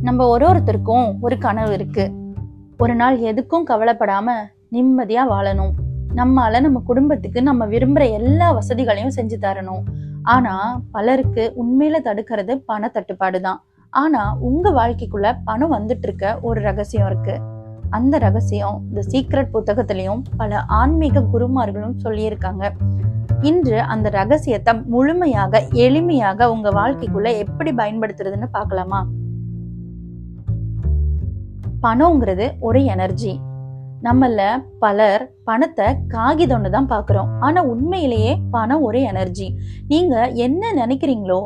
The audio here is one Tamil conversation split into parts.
நம்ம ஒருத்தருக்கும் ஒரு கனவு இருக்கு. ஒரு நாள் எதுக்கும் கவலைப்படாம நிம்மதியா வாழணும். நம்மால நம்ம குடும்பத்துக்கு நம்ம விரும்புற எல்லா வசதிகளையும் செஞ்சு தரணும். ஆனா பலருக்கு உண்மையில தடுக்கிறது பண தட்டுப்பாடு தான். ஆனா உங்க வாழ்க்கைக்குள்ள பணம் வந்துட்டு இருக்க ஒரு ரகசியம் இருக்கு. அந்த ரகசியம் தி சீக்ரெட் புத்தகத்திலையும் பல ஆன்மீக குருமார்களும் சொல்லியிருக்காங்க. இன்று அந்த ரகசியத்தை முழுமையாக எளிமையாக உங்க வாழ்க்கைக்குள்ள எப்படி பயன்படுத்துறதுன்னு பார்க்கலாமா? பணம்ங்கிறது ஒரு எனர்ஜி. நம்மள பலர் பணத்தை காகிதம்னு தான் பாக்குறோம். ஆனா உண்மையிலேயே பணம் ஒரு எனர்ஜி. நீங்க என்ன நினைக்கிறீங்களோ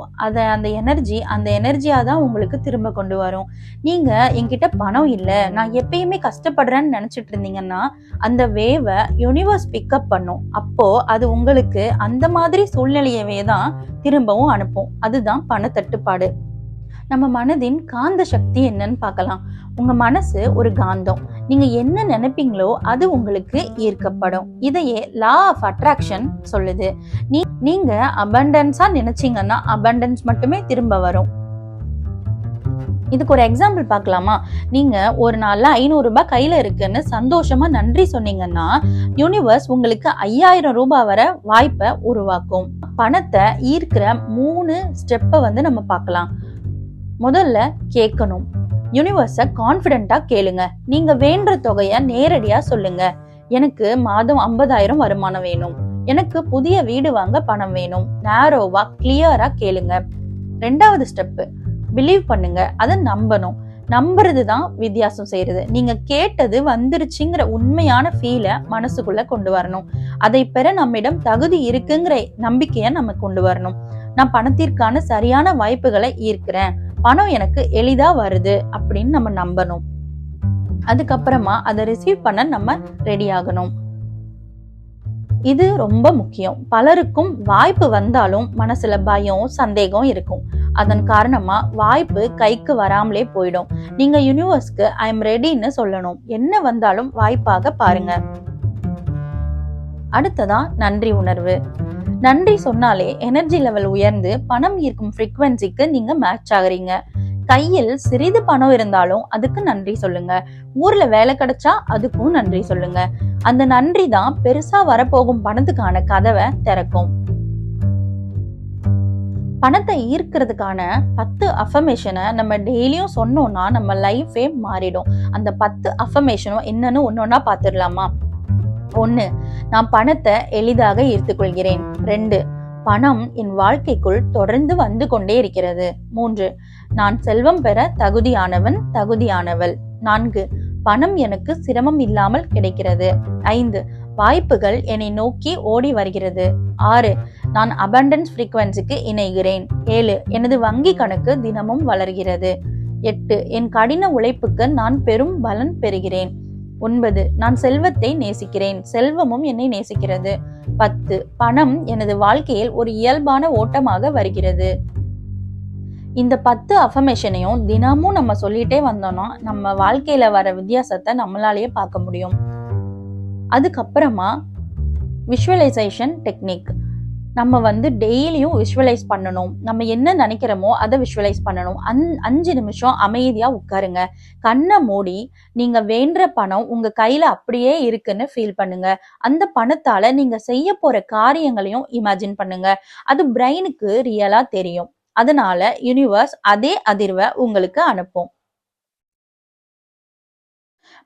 அந்த எனர்ஜியா தான் உங்களுக்கு திரும்ப கொண்டு வரும். நீங்க என்கிட்ட பணம் இல்ல, நான் எப்பயுமே கஷ்டப்படுறேன்னு நினைச்சிட்டு இருந்தீங்கன்னா அந்த வேவை யூனிவர்ஸ் பிக்கப் பண்ணும். அப்போ அது உங்களுக்கு அந்த மாதிரி சூழ்நிலையவே தான் திரும்பவும் அனுப்பும். அதுதான் பண தட்டுப்பாடு. நம்ம மனதின் காந்த சக்தி என்னன்னு பார்க்கலாம். உங்க மனசு ஒரு காந்தம். நீங்க என்ன நினைப்பீங்களோ அது உங்களுக்கு ஈர்க்கப்படும். இதையே லா ஆஃப் அட்ராக்ஷன் சொல்லுது. நீங்க அபண்டன்ஸா நினைச்சீங்கன்னா அபண்டன்ஸ் மட்டுமே திரும்ப வரும். இதுக்கு ஒரு எக்ஸாம்பிள் பார்க்கலாமா? நீங்க ஒரு நாள்ல 500 ரூபாய் கையில இருக்குன்னு சந்தோஷமா நன்றி சொன்னீங்கன்னா யூனிவர்ஸ் உங்களுக்கு 5000 ரூபாய் வர வாய்ப்பை உருவாக்கும். பணத்தை ஈர்க்கிற 3 ஸ்டெப்பை நம்ம பார்க்கலாம். முதல்ல கேட்கணும். யூனிவர்ஸ கான்பிடென்ட்டா கேளுங்க. நீங்க வேண்ட தொகைய நேரடியா சொல்லுங்க. எனக்கு மாதம் 50,000 வருமானம் வேணும், எனக்கு புதிய வீடு வாங்க பணம் வேணும். நேரோவா கிளியரா கேளுங்க. 2வது ஸ்டெப், பிலீவ் பண்ணுங்க. அதை நம்பணும். நம்புறதுதான் வித்தியாசம் செய்யறது. நீங்க கேட்டது வந்துருச்சுங்கிற உண்மையான ஃபீலை மனசுக்குள்ள கொண்டு வரணும். அதை பெற நம்மிடம் தகுதி இருக்குங்கிற நம்பிக்கைய நம்ம கொண்டு வரணும். நான் பணத்திற்கான சரியான வாய்ப்புகளை ஈர்க்கிறேன், பணம் எனக்கு எளிதா வருது அப்படின்னு நம்ம நம்பணும். அதுக்கப்புறமா அதை ரிசீவ் பண்ண நம்ம ரெடி ஆகணும். இது ரொம்ப முக்கியம். பலருக்கும் வாய்ப்பு வந்தாலும் மனசுல பயம், சந்தேகம் இருக்கும். அதன் காரணமா வாய்ப்பு கைக்கு வராமலே போயிடும். நீங்க யூனிவர்ஸ்க்கு ஐ எம் ரெடின்னு சொல்லணும். என்ன வந்தாலும் வாய்ப்பாக பாருங்க. அடுத்ததா நன்றி உணர்வு. நன்றி சொன்னாலே எனர்ஜி லெவல் உயர்ந்து பணம் ஈர்க்கும் ஃப்ரீக்வன்சிக்கு நீங்க மேட்ச் ஆகுறீங்க. கையில் சிறிது பணம் இருந்தாலும் அதுக்கு நன்றி சொல்லுங்க. ஊர்ல வேலை கிடைச்சா அதுக்கும் நன்றி சொல்லுங்க. அந்த நன்றி தான் பெருசா வரப்போகும் பணத்துக்கான கதவை திறக்கும். பணத்தை ஈர்க்கிறதுக்கான 10 அஃபர்மேஷனை நம்ம டெய்லியும் சொன்னோம்னா நம்ம லைஃபே மாறிடும். அந்த 10 அஃபர்மேஷனும் என்னன்னு ஒன்னொன்னா பாத்துடலாமா? 1, நான் பணத்தை எளிதாக ஈர்த்துக் கொள்கிறேன். 2, பணம் என் வாழ்க்கைக்குள் தொடர்ந்து வந்து கொண்டே இருக்கிறது. 3, நான் செல்வம் பெற தகுதியானவள். 4, பணம் எனக்கு சிரமம் இல்லாமல் கிடைக்கிறது. 5, வாய்ப்புகள் என்னை நோக்கி ஓடி வருகிறது. 6, நான் அபண்டன்ஸ் ஃப்ரீக்வன்சிக்கு இணைகிறேன். 7, எனது வங்கி கணக்கு தினமும் வளர்கிறது. 8, என் கடின உழைப்புக்கு நான் பெரும் பலன் பெறுகிறேன். 9, நான் செல்வத்தை நேசிக்கிறேன், செல்வமும் என்னை நேசிக்கிறது. 10, பணம் எனது வாழ்க்கையில் ஒரு இயல்பான ஓட்டமாக வருகிறது. இந்த 10 அஃபர்மேஷனையும் தினமும் நம்ம சொல்லிட்டே வந்தோம்னா நம்ம வாழ்க்கையில வர வித்தியாசத்தை நம்மளாலேயே பார்க்க முடியும். அதுக்கப்புறமா விஷுவலைசேஷன் டெக்னிக். நம்ம டெய்லியும் விஷுவலைஸ் பண்ணணும். நம்ம என்ன நினைக்கிறோமோ அதை விஷுவலைஸ் பண்ணணும். 5 நிமிஷம் அமைதியா உட்காருங்க. கண்ணை மூடி நீங்க வேண்ட பணம் உங்க கையில அப்படியே இருக்குன்னு ஃபீல் பண்ணுங்க. அந்த பணத்தால நீங்க செய்ய போற காரியங்களையும் இமேஜின் பண்ணுங்க. அது பிரெயினுக்கு ரியலா தெரியும். அதனால யூனிவர்ஸ் அதே அதிர்வை உங்களுக்கு அனுப்பும்.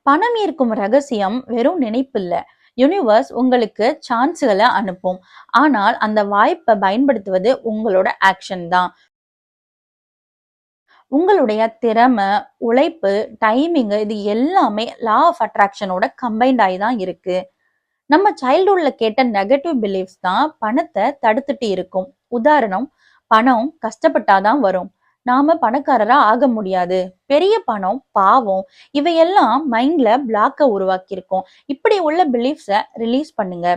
பணம் ஈர்க்கும் ரகசியம் வெறும் நினைப்பு இல்ல. யூனிவர்ஸ் உங்களுக்கு சான்ஸ்களை அனுப்பும். ஆனால் அந்த வாய்ப்பை பயன்படுத்துவது உங்களோட ஆக்ஷன் தான். உங்களுடைய திறமை, உழைப்பு, டைமிங் இது எல்லாமே லா ஆஃப் அட்ராக்ஷனோட கம்பைன்ட் ஆகி தான் இருக்கு. நம்ம சைல்ட்ஹுட்ல கேட்ட நெகட்டிவ் பிலீஃப்ஸ் தான் பணத்தை தடுத்துட்டு இருக்கும். உதாரணம், பணம் கஷ்டப்பட்டாதான் வரும், நாம பணக்காரரா ஆக முடியாது, பெரிய பணம் பாவம், இவையெல்லாம் மைண்ட்ல பிளாக்க உருவாக்கி இருக்கும். இப்படி உள்ள பிலீஃப்ஸை ரிலீஸ் பண்ணுங்க.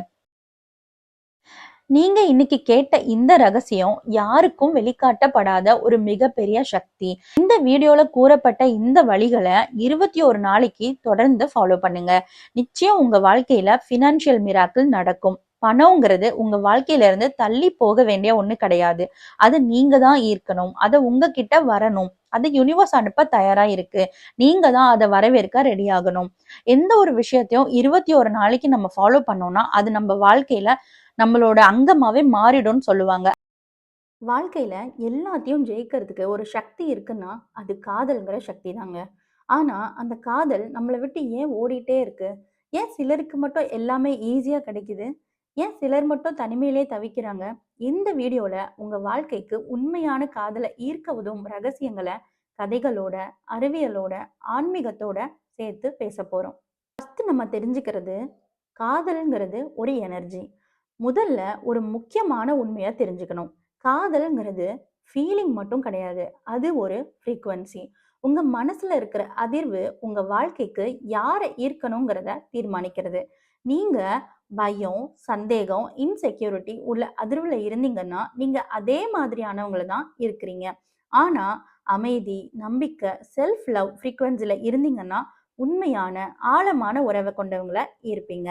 நீங்க இன்னைக்கு கேட்ட இந்த ரகசியம் யாருக்கும் வெளிக்காட்டப்படாத ஒரு மிகப்பெரிய சக்தி. இந்த வீடியோல கூறப்பட்ட இந்த வழிகளை 21 நாளைக்கு தொடர்ந்து ஃபாலோ பண்ணுங்க. நிச்சயம் உங்க வாழ்க்கையில ஃபினான்ஷியல் மிராக்கிள் நடக்கும். பணம்ங்கிறது உங்க வாழ்க்கையில இருந்து தள்ளி போக வேண்டிய ஒண்ணு கிடையாது. அது நீங்க தான் ஈர்க்கணும். அது உங்ககிட்ட வரணும். அது யூனிவர்ஸ் அனுப்ப தயாரா இருக்கு. நீங்க தான் அத வரவேற்க ரெடி ஆகணும். எந்த ஒரு விஷயத்தையும் 21 நாளைக்கு நம்ம ஃபாலோ பண்ணோம்னா, அது நம்ம வாழ்க்கையில நம்மளோட அங்கமாவே மாறிடும்னு சொல்லுவாங்க. வாழ்க்கையில எல்லாத்தையும் ஜெயிக்கிறதுக்கு ஒரு சக்தி இருக்குன்னா, அது காதல்ங்கிற சக்தி தாங்க. ஆனா, அந்த காதல் நம்மள விட்டு ஏன் ஓடிட்டே இருக்கு? ஏன் சிலருக்கு மட்டும் எல்லாமே ஈஸியா கிடைக்குது? ஏன் சிலர் மட்டும் தனிமையிலே தவிக்கிறாங்க? இந்த வீடியோல உங்க வாழ்க்கைக்கு உண்மையான காதல ஈர்க்க உதவும் ரகசியங்கள கதைகளோட, அறிவியலோட, ஆன்மீகத்தோட சேர்த்து பேசப் போறோம். ஃபர்ஸ்ட் நம்ம தெரிஞ்சுக்கிறது, காதல்ங்கிறது ஒரு எனர்ஜி. முதல்ல ஒரு முக்கியமான உண்மைய தெரிஞ்சுக்கணும். காதல்ங்கிறது ஃபீலிங் மட்டும் கிடையாது. அது ஒரு ஃப்ரீக்வன்சி. உங்க மனசுல இருக்கிற அதிர்வு உங்க வாழ்க்கைக்கு யார ஈர்க்கணுங்கிறத தீர்மானிக்கிறது. நீங்க பயம், சந்தேகம், இன்செக்யூரிட்டி உள்ள அதிர்வுல இருந்தீங்கன்னா, நீங்க அதே மாதிரியானவங்கள தான் இருக்கிறீங்க. ஆனா, அமைதி, நம்பிக்கை, செல்ஃப் லவ் ஃப்ரீக்வன்சில இருந்தீங்கன்னா, உண்மையான, ஆழமான உறவை கொண்டவங்கள இருப்பீங்க.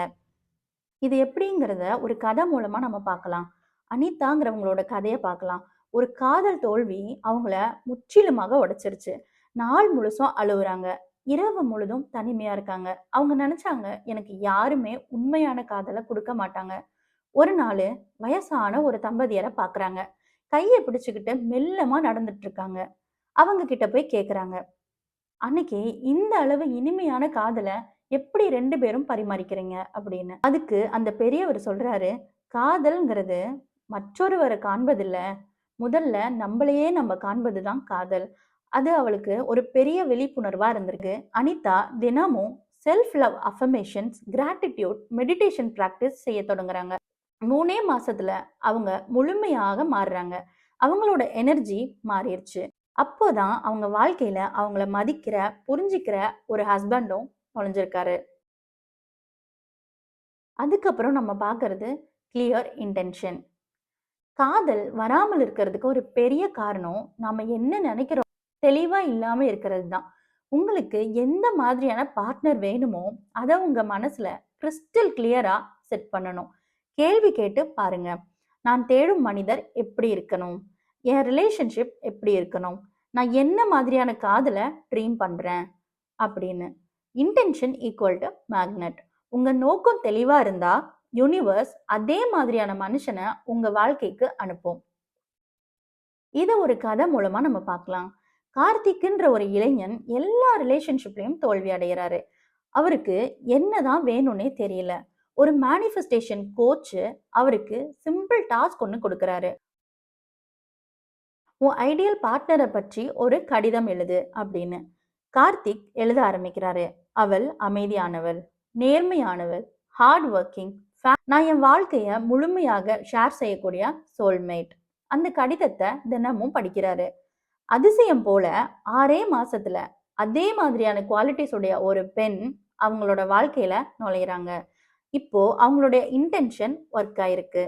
இது எப்படிங்கிறத ஒரு கதை மூலமா நம்ம பார்க்கலாம். அனிதாங்கிறவங்களோட கதைய பார்க்கலாம். ஒரு காதல் தோல்வி அவங்கள முற்றிலுமாக உடைச்சிருச்சு. நாள் முழுசும் அழுவுறாங்க. இரவு முழுதும் தனிமையா இருக்காங்க. அவங்க நினைச்சாங்க, எனக்கு யாருமே உண்மையான காதல குடுக்க மாட்டாங்க. ஒரு நாளு வயசான ஒரு தம்பதியரை பார்க்குறாங்க. கைய பிடிச்சுக்கிட்டு மெல்லமா நடந்துட்டு இருக்காங்க. அவங்க கிட்ட போய் கேட்குறாங்க, அன்னைக்கு இந்த அளவு இனிமையான காதல எப்படி 2 பேரும் பரிமாறிக்கிறீங்க அப்படின்னு. அதுக்கு அந்த பெரியவர் சொல்றாரு, காதல்ங்கிறது மற்றொருவரை காண்பதில்ல. முதல்ல நம்மளையே நம்ம காண்பதுதான் காதல். அது அவளுக்கு ஒரு பெரிய விழிப்புணர்வா இருந்திருக்கு. அனிதா தினமும் self love affirmations, gratitude, meditation practice செய்ய தொடங்குறாங்க. 3 மாசத்துல அவங்க முழுமையாக மாறுறாங்க. அவங்களோட எனர்ஜி மாறிடுச்சு. அப்போதான் அவங்க வாழ்க்கையில அவங்கள மதிக்கிற, புரிஞ்சுக்கிற ஒரு ஹஸ்பண்டும் நுழைஞ்சிருக்காரு. அதுக்கப்புறம் நம்ம பார்க்கறது கிளியர் இன்டென்ஷன். காதல் வராமல் இருக்கிறதுக்கு ஒரு பெரிய காரணம் நாம என்ன நினைக்கிறோம் தெளிவா இல்லாம இருக்கிறது தான். உங்களுக்கு எந்த மாதிரியான பார்ட்னர் வேணுமோ அதை உங்க மனசுல கிறிஸ்டல் கிளியரா செட் பண்ணணும். கேள்வி கேட்டு பாருங்க. நான் தேடும் மனிதர் எப்படி இருக்கணும்? என் ரிலேஷன்ஷிப் எப்படி இருக்கணும்? நான் என்ன மாதிரியான காதலை ட்ரீம் பண்றேன் அப்படின்னு. Intention equal to magnet. உங்க நோக்கம் தெளிவா இருந்தா யூனிவர்ஸ் அதே மாதிரியான மனுஷனை உங்க வாழ்க்கைக்கு அனுப்பும். இத ஒரு கதை மூலமா நம்ம பார்க்கலாம். கார்த்திக்ன்ற ஒரு இளைஞன் எல்லா ரிலேஷன்ஷிப்லயும் தோல்வி அடைகிறாரு. அவருக்கு என்னதான் வேணும்னே தெரியல. ஒரு மேனிஃபெஸ்டேஷன் கோச் அவருக்கு சிம்பிள் டாஸ்க் ஒன்று கொடுக்கறாரு. உன் ஐடியல் பார்ட்னரை பற்றி ஒரு கடிதம் எழுது அப்படின்னு. கார்த்திக் எழுத ஆரம்பிக்கிறாரு. அவள் அமைதியானவள், நேர்மையானவள், ஹார்ட் ஒர்க்கிங், நான் என் வாழ்க்கைய முழுமையாக ஷேர் செய்யக்கூடிய சோல்மேட். அந்த கடிதத்தை தினமும் படிக்கிறாரு. அதிசயம் போல 6 மாசத்துல அதே மாதிரியான குவாலிட்டிஸ் உடைய ஒரு பெண் அவங்களோட வாழ்க்கையில நுழையிறாங்க. இப்போ அவங்களுடைய இன்டென்ஷன் ஒர்க் ஆயிருக்கு.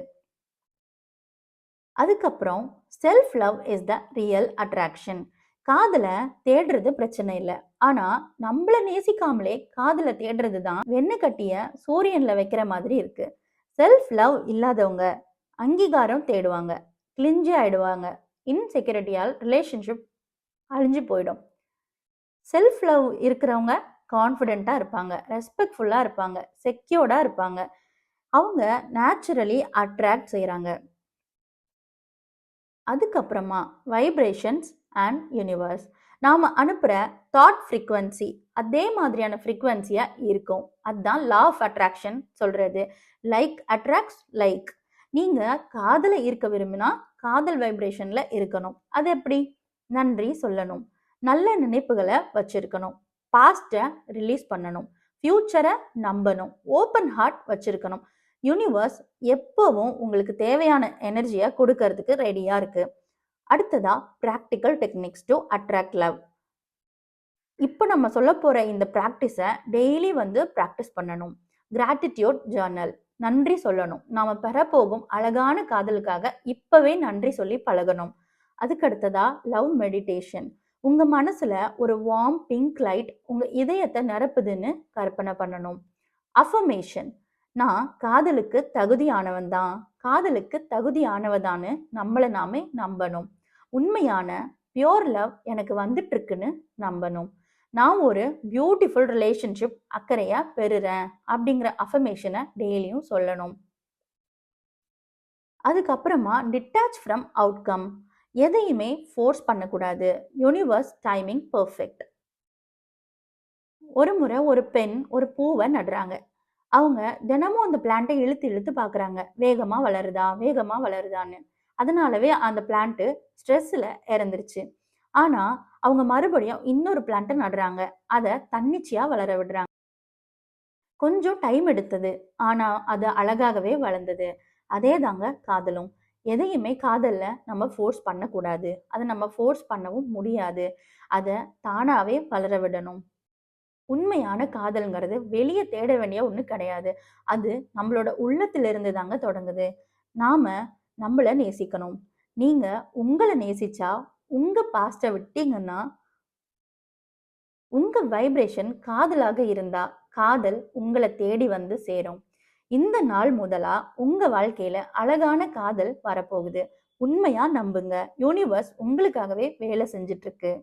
அதுக்கப்புறம் self love is the real attraction. காதலை தேடுறது பிரச்சனை இல்லை. ஆனா நம்மள நேசிக்காமலே காதலை தேடுறது தான் வெண்ணை கட்டிய சூரியன்ல வைக்கிற மாதிரி இருக்கு. செல்ஃப் லவ் இல்லாதவங்க அங்கீகாரம் தேடுவாங்க, கிளிஞ்சி ஆயிடுவாங்க. இன்செக்யூரிட்டியால் ரிலேஷன்ஷிப் அழிஞ்சு போயிடும். செல்ஃப் லவ் இருக்கிறவங்க கான்ஃபிடென்ட்டா இருப்பாங்க, ரெஸ்பெக்ட்ஃபுல்லா இருப்பாங்க, செக்யூர்டா இருப்பாங்க. அவங்க நேச்சுரலி அட்ராக்ட் செய்யறாங்க. அதுக்கப்புறமா வைப்ரேஷன்ஸ் அண்ட் யூனிவர்ஸ். நாம் அனுப்புகிற தாட் ஃப்ரீக்வன்சி அதே மாதிரியான ஃப்ரீக்வன்சியாக இருக்கும். அதுதான் லா ஆஃப் அட்ராக்ஷன் சொல்கிறது. Like attracts like. நீங்கள் காதலை ஈர்க்க விரும்பினா காதல் வைப்ரேஷனில் இருக்கணும். அது எப்படி? நன்றி சொல்லணும், நல்ல நினைப்புகளை வச்சிருக்கணும், பாஸ்ட்டை ரிலீஸ் பண்ணணும், ஃப்யூச்சரை நம்பணும், ஓப்பன் ஹார்ட் வச்சிருக்கணும். யூனிவர்ஸ் எப்பவும் உங்களுக்கு தேவையான எனர்ஜியை கொடுக்கறதுக்கு ரெடியா இருக்கு. அடுத்ததா practical techniques to attract love. இப்போ நம்ம சொல்ல போற இந்த ப்ராக்டிஸை டெய்லி ப்ராக்டிஸ் பண்ணணும். Gratitude Journal. நன்றி சொல்லணும். நாம பெறப்போகும் அழகான காதலுக்காக இப்பவே நன்றி சொல்லி பழகணும். அதுக்கு அடுத்ததா லவ் மெடிடேஷன். உங்க மனசுல ஒரு வார்ம் பிங்க் லைட் உங்க இதயத்தை நிரப்புதுன்னு கற்பனை பண்ணணும். அஃபர்மேஷன். நான் காதலுக்கு தகுதியானவன் தான், காதலுக்கு தகுதியானவதான்னு நம்மளை நாமே நம்பணும். உண்மையான பியோர் லவ் எனக்கு வந்துட்டு இருக்குன்னு நம்பணும். நான் ஒரு பியூட்டிஃபுல் ரிலேஷன்ஷிப் அக்கறையா பெறுறேன் அப்படிங்கிற அஃபர்மேஷனை டெய்லியும் சொல்லணும். அதுக்கப்புறமா டிட்டாச் ஃப்ரம் அவுட்கம். எதையுமே ஃபோர்ஸ் பண்ணக்கூடாது. Universe timing perfect. ஒரு முறை ஒரு பெண் ஒரு பூவை நடுறாங்க. அவங்க தினமும் அந்த பிளான்ட்டை இழுத்து இழுத்து பார்க்குறாங்க, வேகமாக வளருதா வேகமாக வளருதான்னு. அதனாலவே அந்த பிளான்ட்டு ஸ்ட்ரெஸ்ஸில் இறந்துருச்சு. ஆனால் அவங்க மறுபடியும் இன்னொரு பிளான்ட்டை நடுறாங்க, அதை தன்னிச்சையாக வளர விடுறாங்க. கொஞ்சம் டைம் எடுத்தது, ஆனால் அது அழகாகவே வளர்ந்தது. அதே தாங்க காதலும். எதையுமே காதலில் நம்ம ஃபோர்ஸ் பண்ணக்கூடாது, அதை நம்ம ஃபோர்ஸ் பண்ணவும் முடியாது. அதை தானாகவே வளர விடணும். உண்மையான காதல்ங்கிறது வெளியே தேட வேண்டிய ஒன்று கிடையாது. அது நம்மளோட உள்ளத்திலிருந்து தாங்க தொடங்குது. நாம நம்மளை நேசிக்கணும். நீங்க உங்களை நேசிச்சா, உங்க பாஸ்ட்டை விட்டீங்கன்னா, உங்க வைப்ரேஷன் காதலாக இருந்தா, காதல் உங்களை தேடி வந்து சேரும். இந்த நாள் முதலா உங்க வாழ்க்கையில அழகான காதல் வரப்போகுது. உண்மையா நம்புங்க. யூனிவர்ஸ் உங்களுக்காகவே வேலை செஞ்சுட்டு இருக்கு.